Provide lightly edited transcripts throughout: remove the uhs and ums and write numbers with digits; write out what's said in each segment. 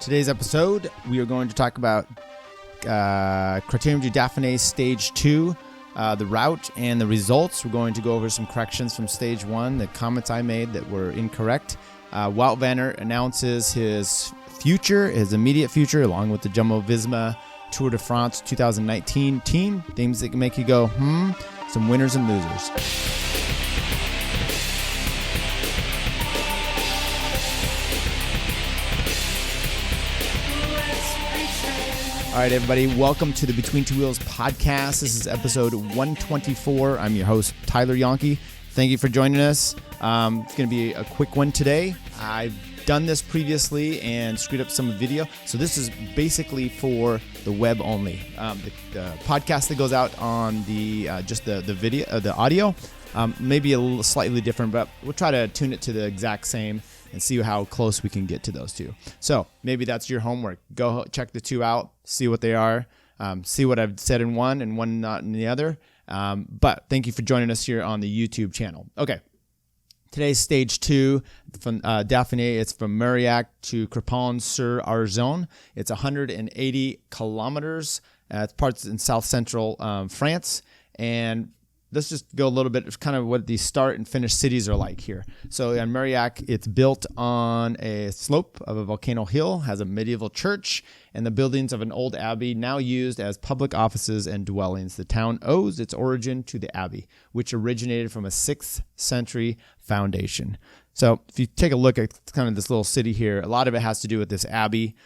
Today's episode, we are going to talk about Criterium du Dauphine Stage 2, the route and the results. We're going to go over some corrections from Stage 1, the comments I made that were incorrect. Wout Van Aert announces his future, his immediate future, along with the Visma Tour de France 2019 team. Things that can make you go, some winners and losers. All right, everybody, welcome to the Between Two Wheels podcast. This is episode 124. I'm your host, Tyler Janke. Thank you for joining us. It's going to be a quick one today. I've done this previously and screwed up some video, so this is basically for the web only. The podcast that goes out on the just the video, the audio, maybe a little slightly different, but we'll try to tune it to the exact same and see how close we can get to those two. So maybe that's your homework. Go check the two out, see what they are, see what I've said in one and one not in the other. But thank you for joining us here on the YouTube channel. Okay, today's Stage 2 from Dauphiné. It's from Mauriac to Crépin-sur-Arzon. It's 180 kilometers. It's parts in south central France. And let's just go a little bit of kind of what the start and finish cities are like here. So in Mauriac, it's built on a slope of a volcano hill, has a medieval church, and the buildings of an old abbey now used as public offices and dwellings. The town owes its origin to the abbey, which originated from a 6th century foundation. So if you take a look at kind of this little city here, a lot of it has to do with this abbey,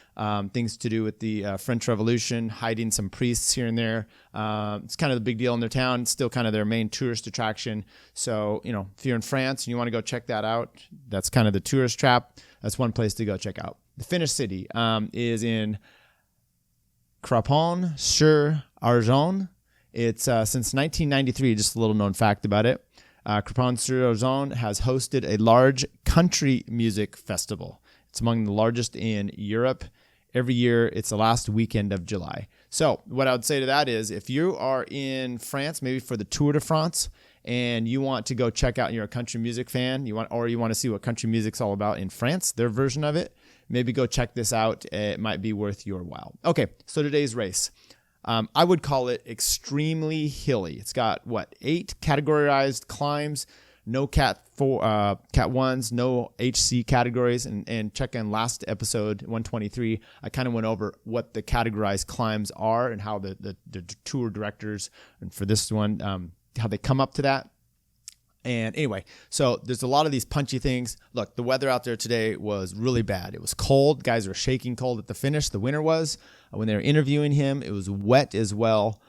things to do with the French Revolution, hiding some priests here and there. It's kind of the big deal in their town. It's still kind of their main tourist attraction. So, you know, if you're in France and you want to go check that out, that's kind of the tourist trap. That's one place to go check out. The Finnish city is in Crépin-sur-Arzon. It's since 1993, just a little known fact about it. Crépin-sur-Arzon has hosted a large country music festival. It's among the largest in Europe. Every year, it's the last weekend of July. So what I would say to that is, if you are in France, maybe for the Tour de France, and you want to go check out, and you're a country music fan, you want to see what country music's all about in France, their version of it, maybe go check this out. It might be worth your while. Okay, so today's race. I would call it extremely hilly. It's got, 8 categorized climbs, no Cat 1s, no HC categories. And check in last episode, 123, I kind of went over what the categorized climbs are and how the tour directors, and for this one, how they come up to that. And anyway, so there's a lot of these punchy things. Look, the weather out there today was really bad. It was cold. Guys were shaking cold at the finish. The winner was. When they were interviewing him, it was wet as well,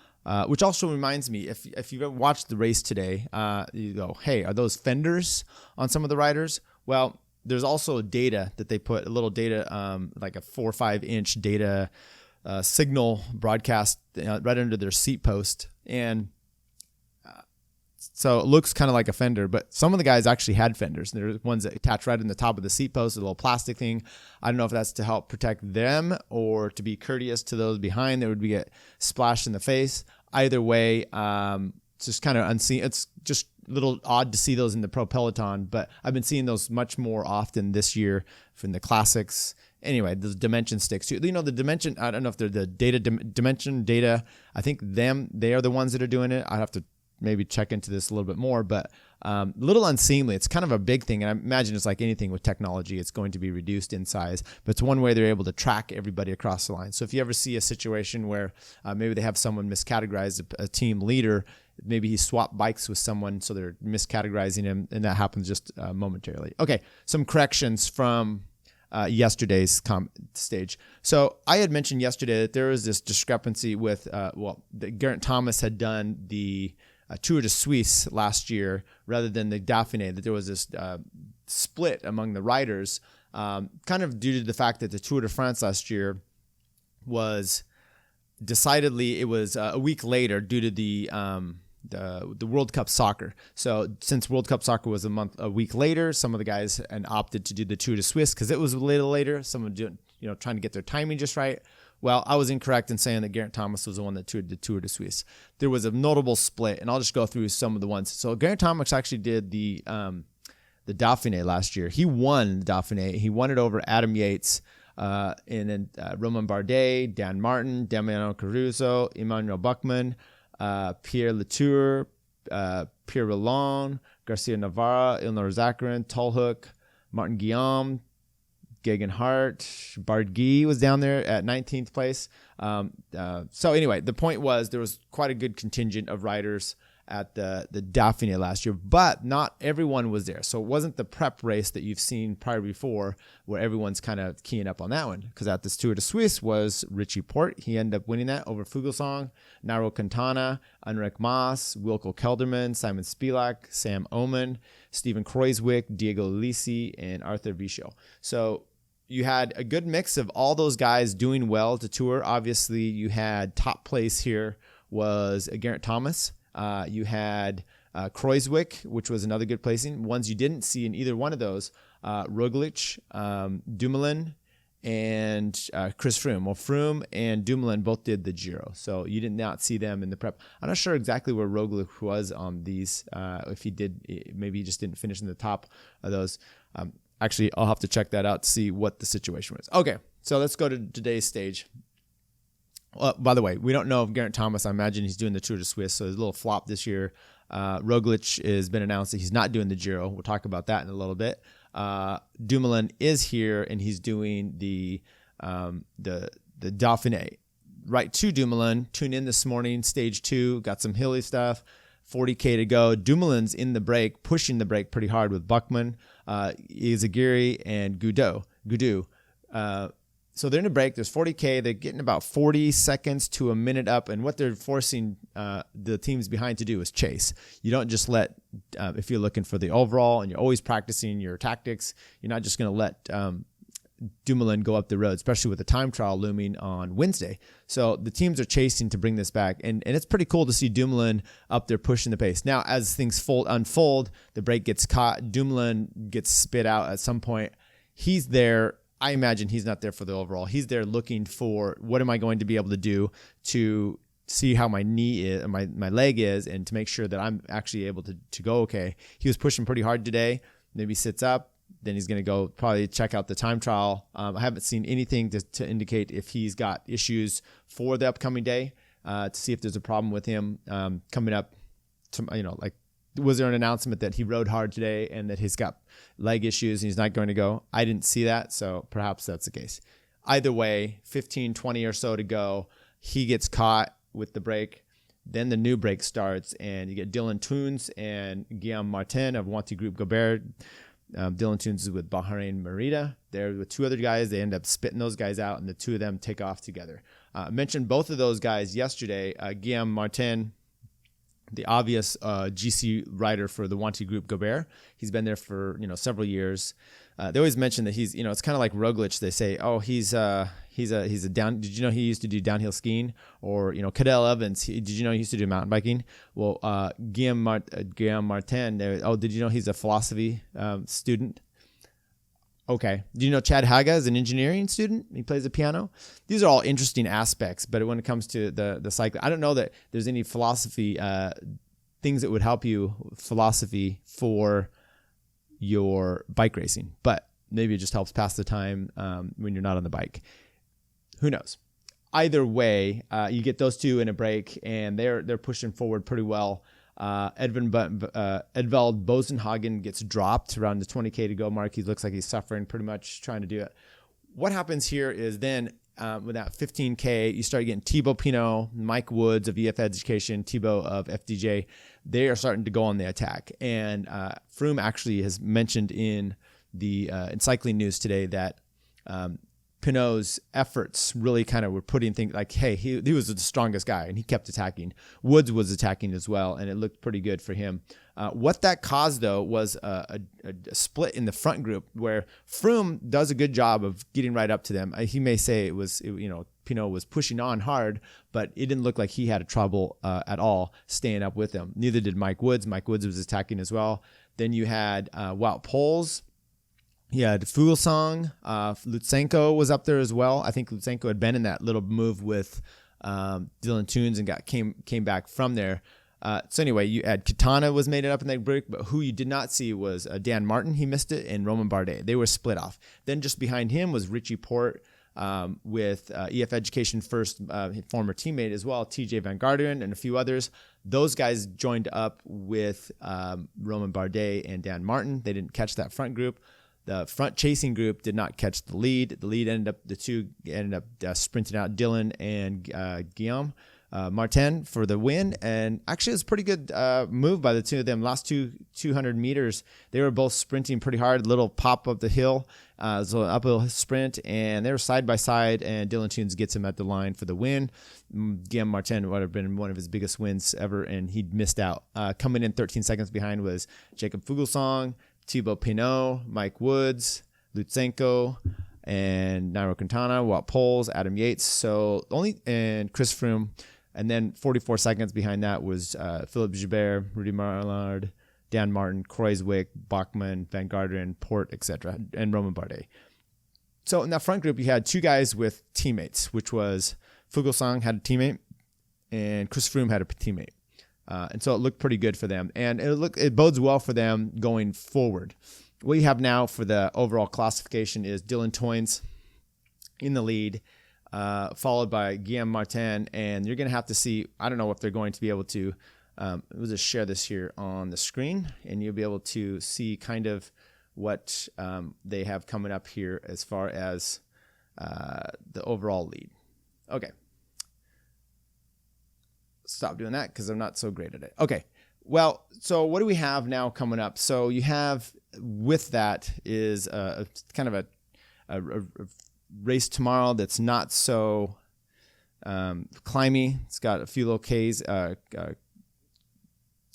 which also reminds me, if you've ever watched the race today, you go, hey, are those fenders on some of the riders? Well, there's also data that they put, a little data, like a 4 or 5 inch data signal broadcast right under their seat post. And so it looks kind of like a fender, but some of the guys actually had fenders. There's ones that attach right in the top of the seat post, a little plastic thing. I don't know if that's to help protect them or to be courteous to those behind that would get splashed in the face. Either way, it's just kind of unseen. It's just a little odd to see those in the pro peloton, but I've been seeing those much more often this year from the classics. Anyway, the dimension sticks. You know, the dimension, I don't know if they're the dimension data. I think they are the ones that are doing it. I have to maybe check into this a little bit more, but a little unseemly. It's kind of a big thing, and I imagine it's like anything with technology, it's going to be reduced in size, but it's one way they're able to track everybody across the line. So if you ever see a situation where maybe they have someone miscategorize a team leader, maybe he swapped bikes with someone, so they're miscategorizing him, and that happens just momentarily. Okay, some corrections from yesterday's stage. So I had mentioned yesterday that there was this discrepancy with, that Geraint Thomas had done the Tour de Suisse last year rather than the Dauphiné, that there was this split among the riders, kind of due to the fact that the Tour de France last year was decidedly, it was a week later due to the World Cup soccer. So since World Cup soccer was a week later, some of the guys opted to do the Tour de Suisse because it was a little later. Some of them, trying to get their timing just right. Well, I was incorrect in saying that Geraint Thomas was the one that toured the Tour de Suisse. There was a notable split, and I'll just go through some of the ones. So Geraint Thomas actually did the the Dauphiné last year. He won the Dauphiné. He won it over Adam Yates, and then Romain Bardet, Dan Martin, Damiano Caruso, Emmanuel Buchmann, Pierre Latour, Pierre Roland, Garcia Navarra, Ilnur Zakarin, Tolhoek, Martin Guillaume, Geoghegan Hart, Bard Guy was down there at 19th place. So anyway, the point was there was quite a good contingent of riders at the Dauphiné last year, but not everyone was there. So it wasn't the prep race that you've seen prior before where everyone's kind of keying up on that one. Because at this Tour de Suisse was Richie Porte. He ended up winning that over Fuglsang, Nairo Quintana, Enric Mas, Wilco Kelderman, Simon Spivak, Sam Omen, Stephen Kreuzwick, Diego Lisi, and Arthur Vichot. So you had a good mix of all those guys doing well to Tour. Obviously, you had top place here was Geraint Thomas. You had Kreuzwick, which was another good placing. Ones you didn't see in either one of those, Roglic, Dumoulin, and Chris Froome. Well, Froome and Dumoulin both did the Giro, so you did not see them in the prep. I'm not sure exactly where Roglic was on these. If he did, maybe he just didn't finish in the top of those. Actually, I'll have to check that out to see what the situation was. Okay, so let's go to today's stage. By the way, we don't know if Geraint Thomas, I imagine he's doing the Tour de Suisse, so there's a little flop this year. Roglic has been announced that he's not doing the Giro. We'll talk about that in a little bit. Dumoulin is here, and he's doing the Dauphiné. Right to Dumoulin, tune in this morning, stage 2, got some hilly stuff, 40K to go. Dumoulin's in the break, pushing the break pretty hard with Buchmann, Izagiri, and Gaudu. So they're in a break. There's 40K. They're getting about 40 seconds to a minute up. And what they're forcing the teams behind to do is chase. You don't just let, if you're looking for the overall and you're always practicing your tactics, you're not just going to let Dumoulin go up the road, especially with the time trial looming on Wednesday. So the teams are chasing to bring this back. And it's pretty cool to see Dumoulin up there pushing the pace. Now, as things unfold, the break gets caught. Dumoulin gets spit out at some point. He's there. I imagine he's not there for the overall. He's there looking for what am I going to be able to do to see how my knee is, my leg is, and to make sure that I'm actually able to go okay. He was pushing pretty hard today. Maybe sits up. Then he's going to go probably check out the time trial. I haven't seen anything to indicate if he's got issues for the upcoming day to see if there's a problem with him coming up. Was there an announcement that he rode hard today and that he's got leg issues and he's not going to go? I didn't see that, so perhaps that's the case. Either way, 15, 20 or so to go. He gets caught with the break. Then the new break starts, and you get Dylan Teuns and Guillaume Martin of Wanty Group Gobert. Dylan Teuns is with Bahrain Merida. They're with two other guys. They end up spitting those guys out, and the two of them take off together. I mentioned both of those guys yesterday. Guillaume Martin, the obvious GC rider for the Wanty Group Gobert. He's been there for several years. They always mention that he's it's kind of like Roglic. They say, oh, he's a down. Did you know he used to do downhill skiing? Or Cadel Evans. Did you know he used to do mountain biking? Well, Guillaume Martin. Did you know he's a philosophy student? Okay. Do you know Chad Haga is an engineering student? He plays the piano. These are all interesting aspects, but when it comes to the cycling, I don't know that there's any philosophy things that would help you philosophy for your bike racing, but maybe it just helps pass the time when you're not on the bike. Who knows? Either way, you get those two in a break, and they're pushing forward pretty well. Edvald Bosenhagen gets dropped around the 20K to go mark. He looks like he's suffering pretty much trying to do it. What happens here is then with that 15K, you start getting Thibaut Pinot, Mike Woods of EF Education, Thibaut of FDJ. They are starting to go on the attack. And Froome actually has mentioned in the in cycling news today that Pinot's efforts really kind of were putting things like, hey, he was the strongest guy, and he kept attacking. Woods was attacking as well, and it looked pretty good for him. What that caused, though, was a split in the front group where Froome does a good job of getting right up to them. He may say Pinot was pushing on hard, but it didn't look like he had a trouble at all staying up with them. Neither did Mike Woods. Mike Woods was attacking as well. Then you had Wout Poels. He had Fuglsang. Lutsenko was up there as well. I think Lutsenko had been in that little move with Dylan Teuns and came back from there. So anyway, you had Katana was made it up in that break, but who you did not see was Dan Martin. He missed it, and Romain Bardet. They were split off. Then just behind him was Richie Porte with EF Education First, former teammate as well, TJ Van Garderen and a few others. Those guys joined up with Romain Bardet and Dan Martin. They didn't catch that front group. The front chasing group did not catch the lead. The two ended up sprinting out, Dylan and Guillaume Martin for the win. And actually, it was a pretty good move by the two of them. Last 200 meters, they were both sprinting pretty hard. Little pop up the hill, so an uphill sprint, and they were side by side. And Dylan Tunes gets him at the line for the win. Guillaume Martin would have been one of his biggest wins ever, and he missed out. Coming in 13 seconds behind was Jacob Fuglsang, Thibaut Pinot, Mike Woods, Lutsenko, and Nairo Quintana, Wout Poels, Adam Yates, and Chris Froome. And then 44 seconds behind that was Philip Gilbert, Rudy Marlard, Dan Martin, Kreuzwick, Bachmann, Van Garderen, Porte, etc., and Romain Bardet. So in that front group, you had two guys with teammates, which was Fuglsang had a teammate, and Chris Froome had a teammate. And so it looked pretty good for them. And it bodes well for them going forward. What you have now for the overall classification is Dylan Toynes in the lead, followed by Guillaume Martin. And you're going to have to see, I don't know if they're going to be able to, we'll just share this here on the screen, and you'll be able to see kind of what they have coming up here as far as the overall lead. Okay. Stop doing that because I'm not so great at it. Okay. Well, so what do we have now coming up? So you have with that is a kind of a race tomorrow that's not so climby. It's got a few little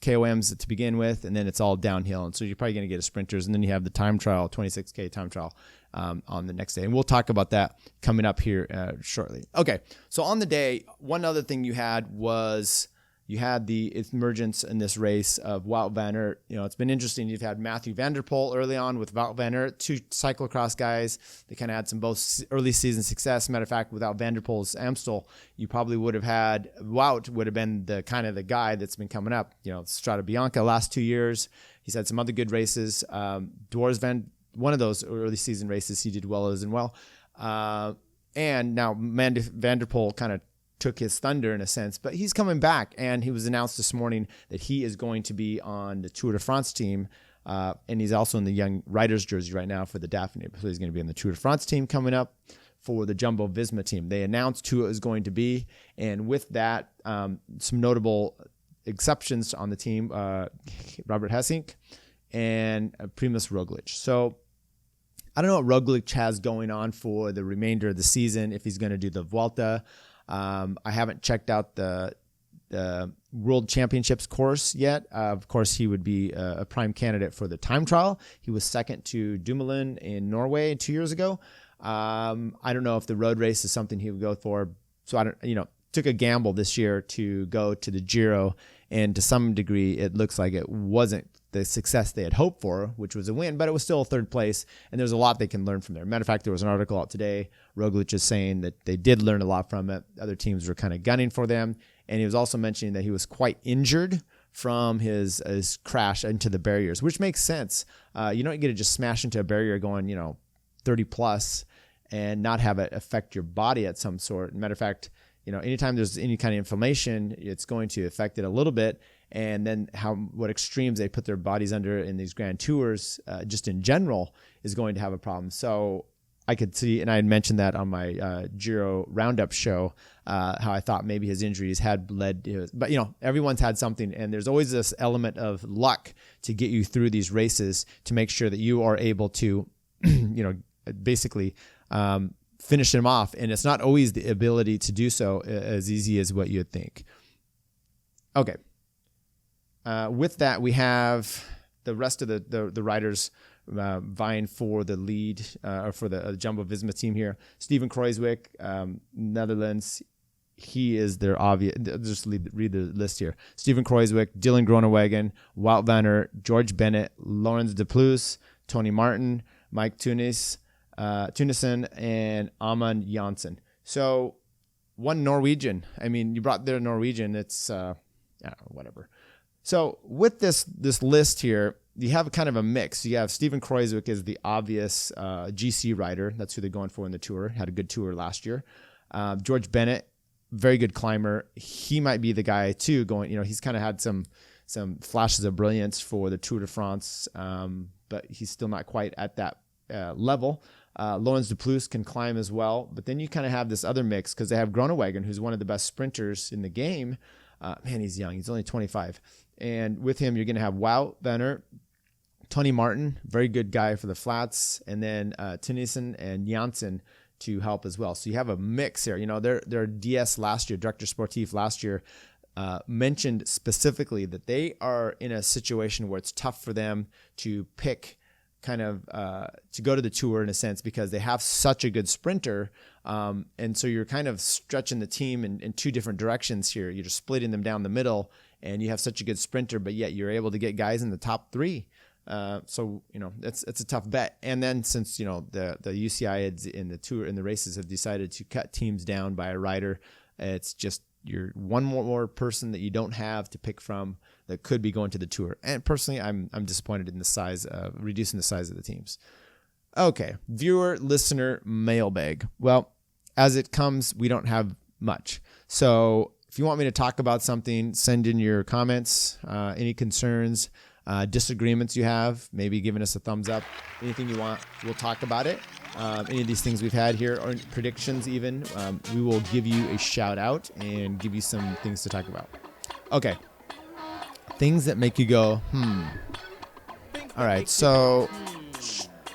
KOMs to begin with, and then it's all downhill. And so you're probably going to get a sprinters, and then you have the time trial, 26K time trial on the next day. And we'll talk about that coming up here shortly. Okay, so on the day, one other thing you had was you had the emergence in this race of Wout Van Aert. You know, it's been interesting. You've had Mathieu van der Poel early on with Wout Van Aert, two cyclocross guys. They kind of had some both early season success. Matter of fact, without Van der Poel's Amstel, you probably would have had Wout would have been the kind of the guy that's been coming up. You know, Strade Bianche last 2 years. He's had some other good races. One of those early season races he did well as well. And now Van der Poel kind of took his thunder in a sense, but he's coming back, and he was announced this morning that he is going to be on the Tour de France team, and he's also in the young riders jersey right now for the Dauphiné, so he's going to be in the Tour de France team coming up for the Jumbo Visma team. They announced who it was going to be, and with that, some notable exceptions on the team, Robert Hessink and Primož Roglič. So I don't know what Roglič has going on for the remainder of the season, if he's going to do the Vuelta. I haven't checked out the World Championships course yet. Of course, he would be a prime candidate for the time trial. He was second to Dumoulin in Norway 2 years ago. I don't know if the road race is something he would go for. So took a gamble this year to go to the Giro, and to some degree, it looks like it wasn't the success they had hoped for, which was a win, but it was still a third place, and there's a lot they can learn from there. Matter of fact, there was an article out today, Roglič is saying that they did learn a lot from it. Other teams were kind of gunning for them, and he was also mentioning that he was quite injured from his crash into the barriers, which makes sense. You don't get to just smash into a barrier going, 30 plus and not have it affect your body at some sort. Matter of fact, anytime there's any kind of inflammation, it's going to affect it a little bit. And then what extremes they put their bodies under in these grand tours, just in general, is going to have a problem. So I could see, and I had mentioned that on my Giro Roundup show, how I thought maybe his injuries had led to it. But, everyone's had something, and there's always this element of luck to get you through these races to make sure that you are able to, basically finish them off. And it's not always the ability to do so as easy as what you'd think. Okay. With that, we have the rest of the riders vying for the lead or for the Jumbo Visma team here. Steven Kreuzwick, Netherlands. He is their obvious. Just read the list here. Steven Kreuzwick, Dylan Groenewegen, Wout van Aert, George Bennett, Laurens de Plus, Tony Martin, Mike Tunissen, and Amund Janssen. So one Norwegian. I mean, you brought their Norwegian. It's whatever. So with this list here, you have kind of a mix. You have Steven Kruijswijk is the obvious GC rider. That's who they're going for in the tour. Had a good tour last year. George Bennett, very good climber. He might be the guy too going, he's kind of had some flashes of brilliance for the Tour de France, but he's still not quite at that level. Laurens de Plus can climb as well. But then you kind of have this other mix because they have Groenewegen, who's one of the best sprinters in the game. Man, he's young. He's only 25. And with him, you're going to have Wout Van Aert, Tony Martin, very good guy for the flats, and then Tennyson and Janssen to help as well. So you have a mix here. Their DS last year, Director Sportif last year, mentioned specifically that they are in a situation where it's tough for them to pick to go to the tour in a sense because they have such a good sprinter. And so you're kind of stretching the team in two different directions here. You're just splitting them down the middle and you have such a good sprinter, but yet you're able to get guys in the top three. So it's a tough bet. And then since the UCI in the races have decided to cut teams down by a rider, it's just you're one more person that you don't have to pick from that could be going to the tour. And personally, I'm disappointed in the size of reducing the size of the teams. Okay, viewer listener mailbag. Well, as it comes, we don't have much. So if you want me to talk about something, send in your comments, any concerns, disagreements you have, maybe giving us a thumbs up, anything you want, we'll talk about it. Any of these things we've had here, or predictions even, we will give you a shout out and give you some things to talk about. Okay. Things that make you go, All right, so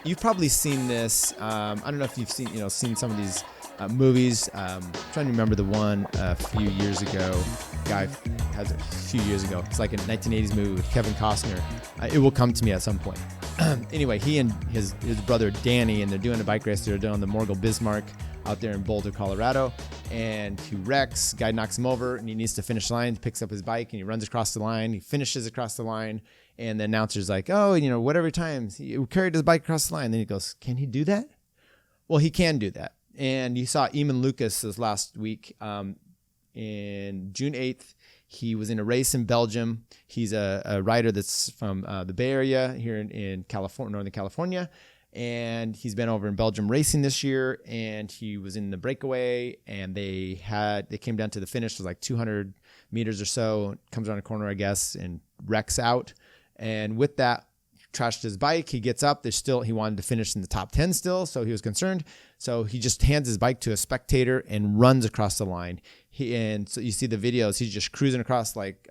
you've probably seen this. I don't know if you've seen some of these movies. I'm trying to remember the one a few years ago. Guy has a few years ago. It's like a 1980s movie with Kevin Costner. It will come to me at some point. Anyway, he and his brother Danny, and they're doing a bike race. They're doing the Morgul Bismarck out there in Boulder, Colorado, and he wrecks. Guy knocks him over, and he needs to finish the line. He picks up his bike, and he runs across the line. He finishes across the line, and the announcer's like, whatever time. He carried his bike across the line. Then he goes, can he do that? Well, he can do that. And you saw Eamon Lucas this last week in June 8th. He was in a race in Belgium. He's a rider that's from the Bay Area here in California, Northern California. And he's been over in Belgium racing this year. And he was in the breakaway. And they came down to the finish. It was like 200 meters or so. Comes around a corner, I guess, and wrecks out. And with that, trashed his bike. He gets up. He wanted to finish in the top 10 still, so he was concerned. So he just hands his bike to a spectator and runs across the line. And so you see the videos. He's just cruising across like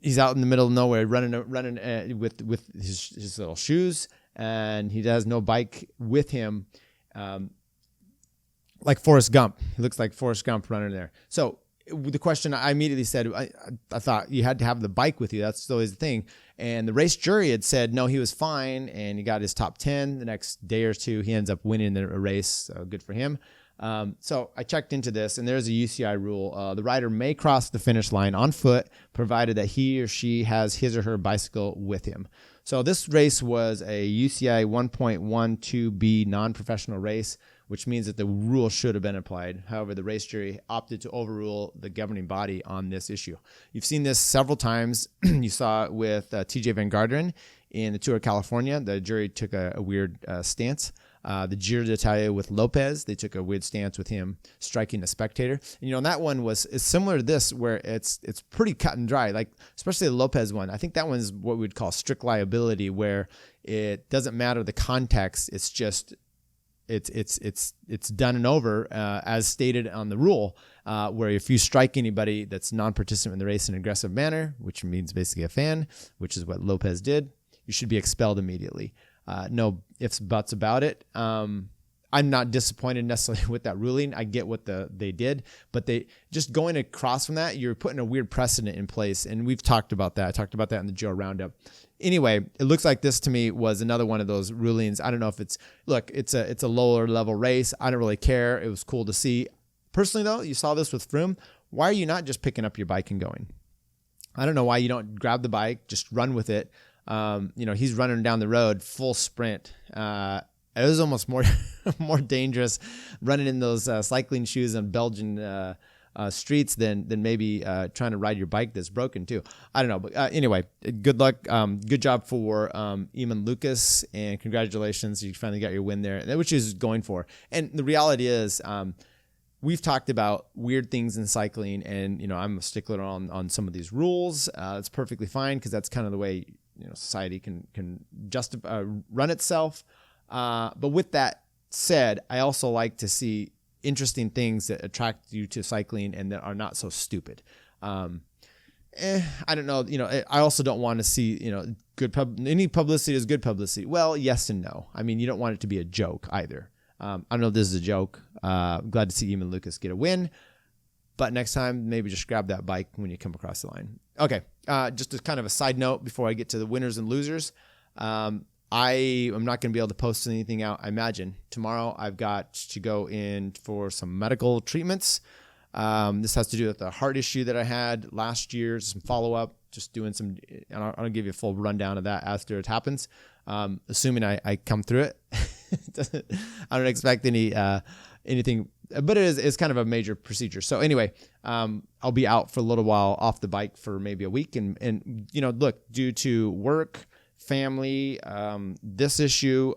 he's out in the middle of nowhere, running with his little shoes, and he has no bike with him, like Forrest Gump. He looks like Forrest Gump running there. So the question I immediately said, I thought you had to have the bike with you. That's always the thing. And the race jury had said, no, he was fine. And he got his top 10 the next day or two. He ends up winning the race. So good for him. So I checked into this, and there's a UCI rule. The rider may cross the finish line on foot, provided that he or she has his or her bicycle with him. So this race was a UCI 1.12B non-professional race, which means that the rule should have been applied. However, the race jury opted to overrule the governing body on this issue. You've seen this several times. You saw it with TJ Van Garderen in the Tour of California. The jury took a weird stance. The Giro d'Italia with Lopez, they took a weird stance with him striking a spectator. And that one is similar to this, where it's pretty cut and dry. Like especially the Lopez one, I think that one is what we'd call strict liability, where it doesn't matter the context. It's just it's done and over as stated on the rule. Where if you strike anybody that's non-participant in the race in an aggressive manner, which means basically a fan, which is what Lopez did, you should be expelled immediately. No ifs, buts about it. I'm not disappointed necessarily with that ruling. I get what they did, but they just going across from that, you're putting a weird precedent in place. And we've talked about that. I talked about that in the Joe Roundup. Anyway, it looks like this to me was another one of those rulings. I don't know if it's a lower level race. I don't really care. It was cool to see. Personally though, you saw this with Froome. Why are you not just picking up your bike and going? I don't know why you don't grab the bike, just run with it. He's running down the road full sprint. It was almost more dangerous running in those cycling shoes on Belgian streets than maybe trying to ride your bike that's broken too. I don't know, but anyway, good luck. Good job for Eamon Lucas, and congratulations, you finally got your win there, which is going for. And the reality is, we've talked about weird things in cycling, and I'm a stickler on some of these rules. It's perfectly fine because that's kind of the way society can justify run itself. But with that said, I also like to see interesting things that attract you to cycling and that are not so stupid. I don't know. I also don't want to see any publicity is good publicity. Well, yes and no. I mean, you don't want it to be a joke either. I don't know if this is a joke. I'm glad to see Eamon Lucas get a win. But next time, maybe just grab that bike when you come across the line. Okay, just as kind of a side note before I get to the winners and losers. I am not going to be able to post anything out, I imagine. Tomorrow, I've got to go in for some medical treatments. This has to do with the heart issue that I had last year, some follow-up, just doing some, and I'll give you a full rundown of that after it happens. Assuming I come through it. I don't expect anything, but it's kind of a major procedure. So anyway, I'll be out for a little while off the bike for maybe a week, and look, due to work, family, this issue,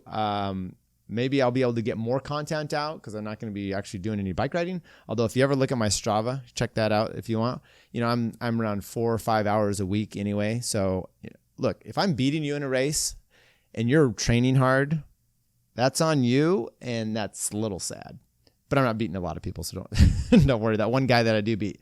maybe I'll be able to get more content out because I'm not going to be actually doing any bike riding. Although if you ever look at my Strava, check that out if you want. I'm around 4 or 5 hours a week anyway. So look, if I'm beating you in a race and you're training hard, that's on you, and that's a little sad. But I'm not beating a lot of people, so don't worry. That one guy that I do beat.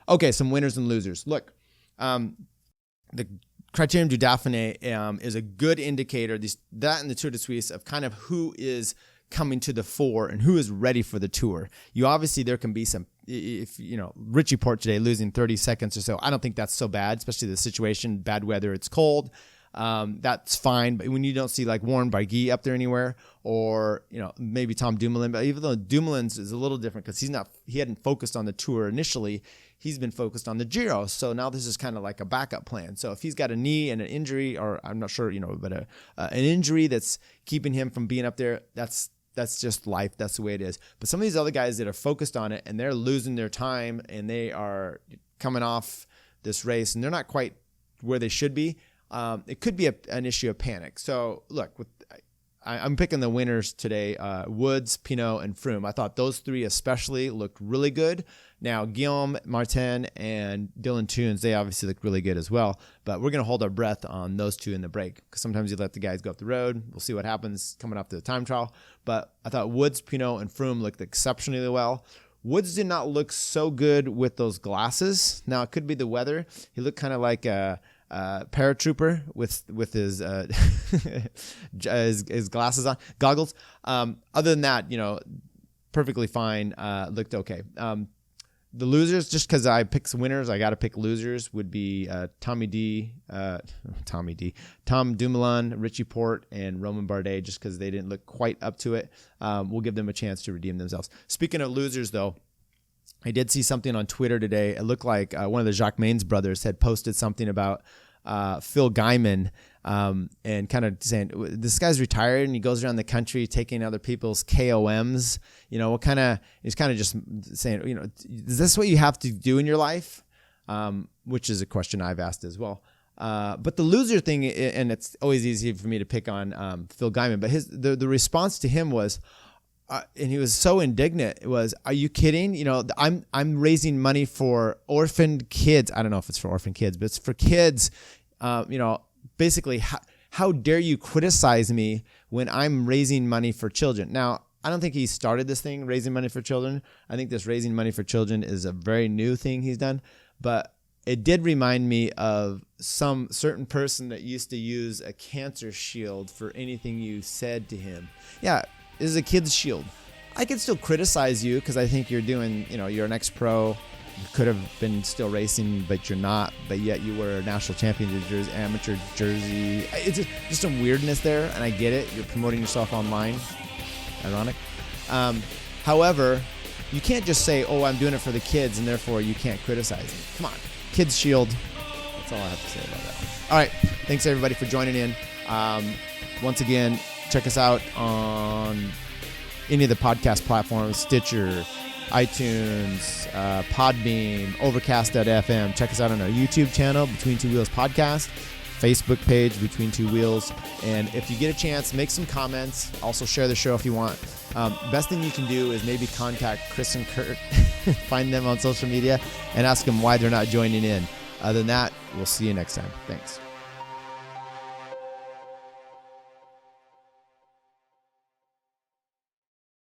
Okay, some winners and losers. Look, the Criterium du Dauphine is a good indicator, that and the Tour de Suisse, of kind of who is coming to the fore and who is ready for the Tour. Obviously, there can be some, Richie Porte today losing 30 seconds or so. I don't think that's so bad, especially the situation, bad weather, it's cold. That's fine. But when you don't see like Warren Barguil up there anywhere, or, maybe Tom Dumoulin, but even though Dumoulin's is a little different because he hadn't focused on the Tour initially, he's been focused on the Giro. So now this is kind of like a backup plan. So if he's got a knee and an injury, or I'm not sure, but an injury that's keeping him from being up there, that's just life. That's the way it is. But some of these other guys that are focused on it and they're losing their time and they are coming off this race and they're not quite where they should be. It could be an issue of panic. So look, I'm picking the winners today, Woods, Pinot, and Froome. I thought those three especially looked really good. Now, Guillaume Martin and Dylan Teuns, they obviously look really good as well. But we're going to hold our breath on those two in the break because sometimes you let the guys go up the road. We'll see what happens coming up to the time trial. But I thought Woods, Pinot, and Froome looked exceptionally well. Woods did not look so good with those glasses. Now, it could be the weather. He looked kind of like a paratrooper with his his glasses on, goggles. Other than that, perfectly fine. Looked okay. The losers, just because I picked some winners, I got to pick losers, would be Tom Dumoulin, Richie Porte, and Romain Bardet, just because they didn't look quite up to it. We'll give them a chance to redeem themselves. Speaking of losers, though, I did see something on Twitter today. It looked like one of the Jacques Maines brothers had posted something about Phil Gaiman, and kind of saying, this guy's retired and he goes around the country taking other people's KOMs. He's kind of just saying, is this what you have to do in your life? Which is a question I've asked as well. But the loser thing, and it's always easy for me to pick on Phil Gaiman, but the response to him was, and he was so indignant. It was, "Are you kidding? I'm raising money for orphaned kids. I don't know if it's for orphaned kids, but it's for kids. Basically, how dare you criticize me when I'm raising money for children?" Now, I don't think he started this thing, raising money for children. I think this raising money for children is a very new thing he's done. But it did remind me of some certain person that used to use a cancer shield for anything you said to him. Yeah. This is a kid's shield. I can still criticize you because I think you're doing, you're an ex-pro. You could have been still racing, but you're not. But yet you were a national champion in your amateur jersey. It's just some weirdness there, and I get it. You're promoting yourself online. Ironic. However, you can't just say, "Oh, I'm doing it for the kids," and therefore you can't criticize me. Come on. Kid's shield. That's all I have to say about that one. All right. Thanks, everybody, for joining in. Once again, check us out on any of the podcast platforms, Stitcher, iTunes, Podbean, Overcast.fm. Check us out on our YouTube channel, Between Two Wheels Podcast, Facebook page, Between Two Wheels. And if you get a chance, make some comments. Also share the show if you want. Best thing you can do is maybe contact Chris and Curt, find them on social media, and ask them why they're not joining in. Other than that, we'll see you next time. Thanks.